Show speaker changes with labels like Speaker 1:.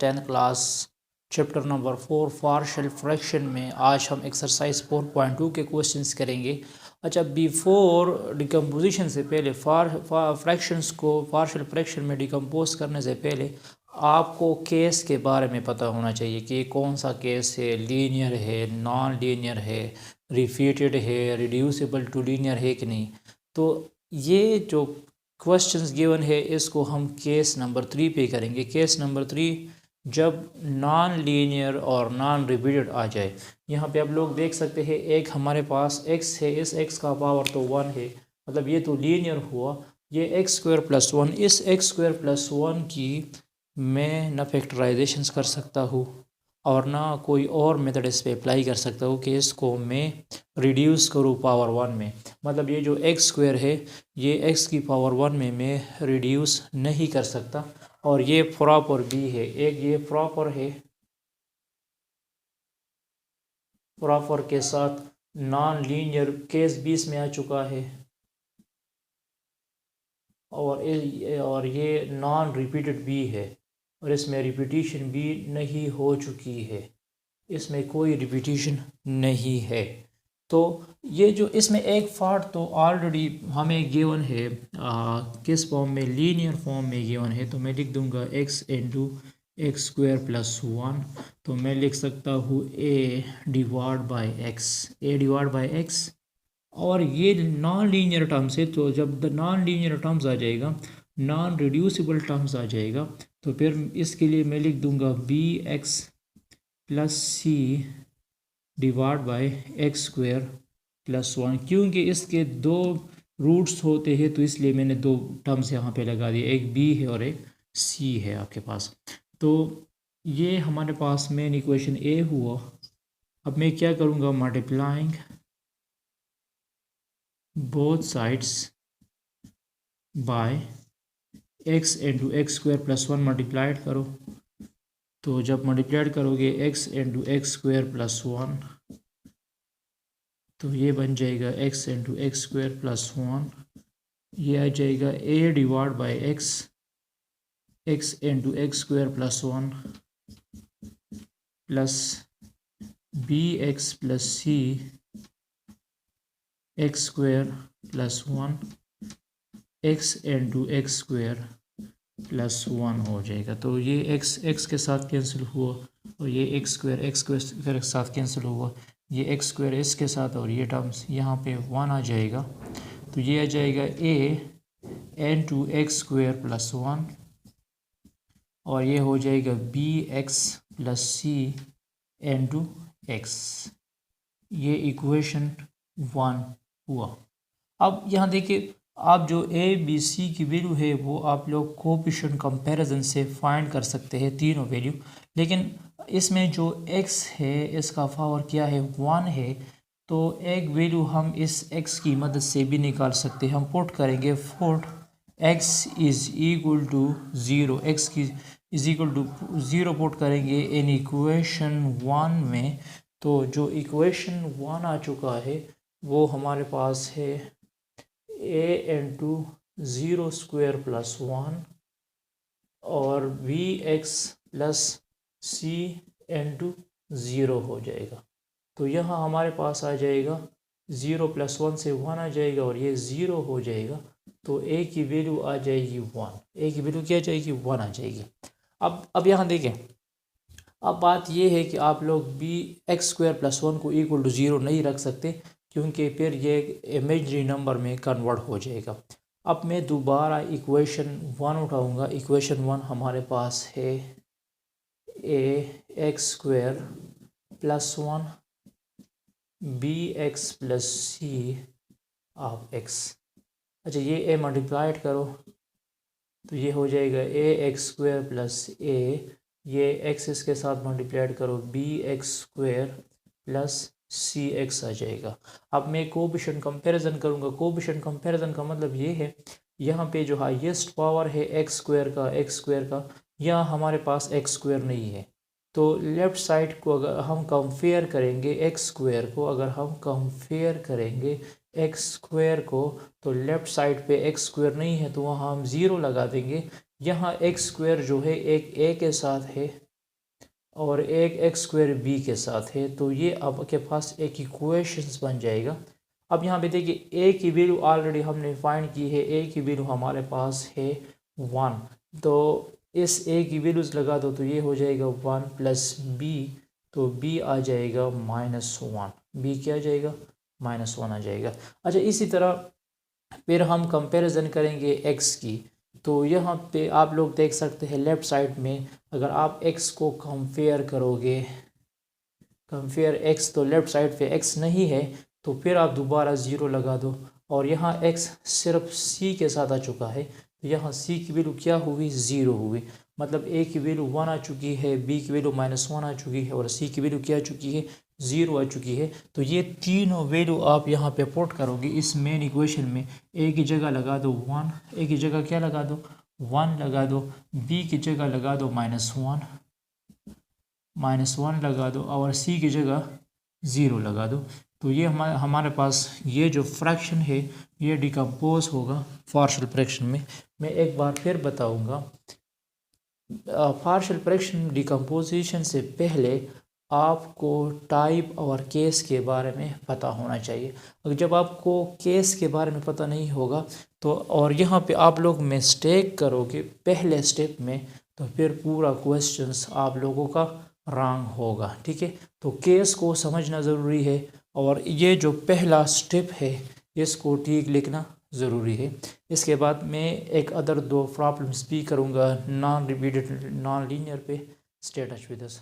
Speaker 1: 10th class chapter number 4 partial fraction में आज हम एक्सरसाइज 4.2 के क्वेश्चंस करेंगे। अच्छा, बिफोर डिकम्पोजिशन से पहले फ्रैक्शंस को पार्शियल फ्रैक्शन में डिकम्पोज करने से पहले आपको केस के बारे में पता होना चाहिए कि कौन सा केस है, लीनियर है, नॉन लीनियर है, रिपीटेड है, रिड्यूसिबल टू लीनियर है कि नहीं। तो ये जो क्वेश्चंस गिवन है इसको हम केस नंबर 3 पे करेंगे। केस नंबर 3 जब नॉन लीनियर और नॉन रिपीटेड आ जाए। यहाँ पे आप लोग देख सकते हैं एक हमारे पास x है, इस x का पावर तो 1 है, मतलब ये तो लीनियर हुआ। ये x² + 1, इस x² + 1 की मैं ना फैक्टराइजेशंस कर सकता हूँ और ना कोई और मेथड इस पे अप्लाई कर सकता हूँ कि इसको मैं रिड्यूस करूँ पावर 1 में। मतलब ये जो x² है ये x की पावर 1 में मैं रिड्यूस नहीं कर सकता। और ये प्रॉपर भी है, एक ये प्रॉपर है, प्रॉपर के साथ नॉन लीनियर केस 20 में आ चुका है। और ये नॉन रिपीटेड भी है और इसमें रिपीटिशन भी नहीं हो चुकी है, इसमें कोई रिपीटिशन नहीं है। तो ये जो इसमें एक पार्ट तो ऑलरेडी हमें गिवन है, किस फॉर्म में, लीनियर फॉर्म में गिवन है। तो मैं लिख दूंगा x × x² + 1। तो मैं लिख सकता हूँ a/x। और ये नॉन लीनियर टर्म्स है, तो जब द नॉन लीनियर टर्म्स आ जाएगा, नॉन रिड्यूसिबल टर्म्स आ जाएगा, तो फिर इसके लिए मैं लिख दूंगा bx + c / x² + 1। क्योंकि इसके दो रूट्स होते हैं तो इसलिए मैंने दो टर्म्स यहाँ पे लगा दिए, एक b है और एक c है आपके पास। तो ये हमारे पास मेन इक्वेशन a हुआ। अब मैं क्या करूँगा, multiplying both sides by x × x² + 1 multiplied करो। तो जब मल्टीप्लाइड करोगे x × x² + 1 तो ये बन जाएगा x × x² + 1। ये आ जाएगा a/x, x × x² + 1 plus bx + c x² + 1 x × x² + 1 हो जाएगा। तो ये x के साथ कैंसिल हुआ और ये x² के साथ कैंसिल हुआ, ये x² इसके साथ और ये टर्म्स यहाँ पे 1 आ जाएगा। तो ये आ जाएगा a × x² + 1 और ये हो जाएगा bx + c × x। ये इक्वेशन 1 हुआ। अब यहाँ देखिए, आप जो a b c की वैल्यू है वो आप लोग कोएफिशिएंट कंपैरिजन से फाइंड कर सकते हैं तीनों वैल्यू। लेकिन इसमें जो x है इसका पावर क्या है, 1 है। तो एक वैल्यू हम इस x की मदद से भी निकाल सकते हैं। हम पुट करेंगे पुट x = 0, x की = 0 पुट करेंगे इन इक्वेशन 1 में। तो जो इक्वेशन 1 आ चुका है वो हमारे पास है a × 0² + 1 और bx + c × 0 हो जाएगा। तो यहाँ हमारे पास आ जाएगा 0 + 1 से 1 आ जाएगा और ये 0 हो जाएगा। तो a की वैल्यू आ जाएगी 1, a की वैल्यू क्या आ जाएगी, 1 आ जाएगी। अब यहाँ देखें, अब बात ये है कि आप लोग bx² + 1 को = 0 नहीं रख सकते क्योंकि फिर ये इमेजरी नंबर में कन्वर्ट हो जाएगा। अब मैं दोबारा इक्वेशन 1 उठाऊंगा। इक्वेशन 1 हमारे पास है ax² + 1 bx + c of x। अच्छा, ये a मल्टीप्लाइड करो तो ये हो जाएगा ax² + a, ये x इसके साथ मल्टीप्लाइड करो bx² + cx आ जाएगा। अब मैं कोएफिशिएंट कंपैरिजन करूँगा। कोएफिशिएंट कंपैरिजन का मतलब ये है, यहाँ पे जो हाईएस्ट पावर है x² का, यहाँ हमारे पास x² नहीं है। तो लेफ़्ट साइड को अगर हम कंपेयर करेंगे x² को, अगर हम कंपेयर करेंगे x² को, तो लेफ़्ट साइड पे x² नहीं है तो वहाँ हम 0 लगा देंगे। यहाँ x² जो है एक a के साथ है और एक एक्स स्क्वायर बी के साथ है, तो ये आपके पास एक इक्वेशंस बन जाएगा। अब यहाँ पे देखिए ए की वैल्यू ऑलरेडी हमने फाइंड की है, ए की वैल्यू हमारे पास है 1, तो इस ए की वैल्यूज़ लगा दो तो ये हो जाएगा 1 प्लस बी, तो बी आ जाएगा -1, बी क्या आ जाएगा -1 आ जाएगा। अच्छा इसी तरह फिर हम कंपैरिजन करेंगे x की, तो यहाँ पे आप लोग देख सकते हैं लेफ़्ट साइड में अगर आप x को कंपेयर करोगे, कंपेयर x, तो लेफ़्ट साइड पे x नहीं है तो फिर आप दोबारा ज़ीरो लगा दो, और यहाँ x सिर्फ c के साथ आ चुका है, तो यहाँ c की वैल्यू क्या हुई, ज़ीरो हुई, मतलब a की वैल्यू 1 आ चुकी है, b की वैल्यू -1 आ चुकी है और c की वैल्यू क्या आ चुकी है, 0 आ चुकी है। तो ये तीनों वैल्यू आप यहाँ पे पुट करोगे इस मेन इक्वेशन में, a की जगह लगा दो 1, a की जगह क्या लगा दो 1 लगा दो, b की जगह लगा दो -1 लगा दो और c की जगह 0 लगा दो। तो ये हमारे पास ये जो फ्रैक्शन है ये डिकम्पोज होगा पार्शियल फ्रैक्शन में। मैं एक बार फिर बताऊंगा, पार्शियल फ्रैक्शन डिकम्पोजिशन से पहले आपको टाइप और केस के बारे में पता होना चाहिए। अगर जब आपको केस के बारे में पता नहीं होगा तो और यहाँ पे आप लोग मिस्टेक करोगे पहले स्टेप में, तो फिर पूरा क्वेश्चंस आप लोगों का रॉन्ग होगा, ठीक है। तो केस को समझना ज़रूरी है और ये जो पहला स्टेप है इसको ठीक लिखना ज़रूरी है। इसके बाद मैं एक अदर 2 प्रॉब्लम्स भी करूँगा नॉन रिपीटेड नॉन लीनियर पे। Stay touch with us.